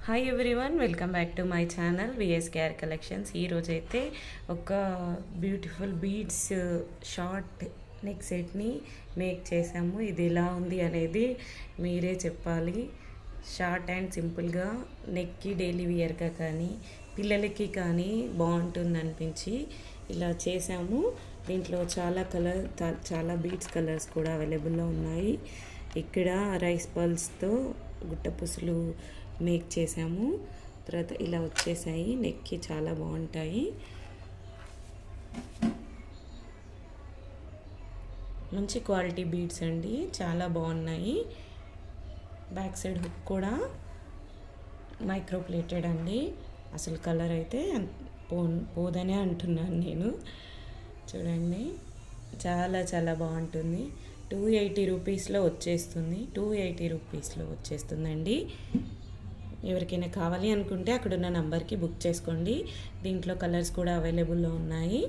Hi everyone, welcome back to my channel VS care collections. ఈరోజైతే ఒక beautiful beads short neck సెట్ని make చేసాము. ఇది ఎలా ఉంది అనేది మీరే చెప్పాలి. షార్ట్ అండ్ సింపుల్గా నెక్కి డైలీ వియర్గా కానీ పిల్లలకి కానీ బాగుంటుంది అనిపించి ఇలా చేసాము. దీంట్లో చాలా బీడ్స్ కలర్స్ కూడా అవైలబుల్లో ఉన్నాయి. ఇక్కడ రైస్ పల్స్తో గుట్ట పుసులు మేక్ చేసాము. తర్వాత ఇలా వచ్చేసాయి. నెక్కి చాలా బాగుంటాయి. మంచి క్వాలిటీ బీడ్స్ అండి, చాలా బాగున్నాయి. బ్యాక్ సైడ్ హుక్ కూడా మైక్రో ప్లేటెడ్ అండి. అసలు కలర్ అయితే పోదనే అంటున్నాను నేను. చూడండి, చాలా చాలా బాగుంటుంది. 280 రూపీస్లో వచ్చేస్తుంది. 280 రూపీస్లో వచ్చేస్తుందండి. ఎవరికైనా కావాలి అనుకుంటే అక్కడున్న నంబర్కి బుక్ చేసుకోండి. దీంట్లో కలర్స్ కూడా అవైలబుల్లో ఉన్నాయి.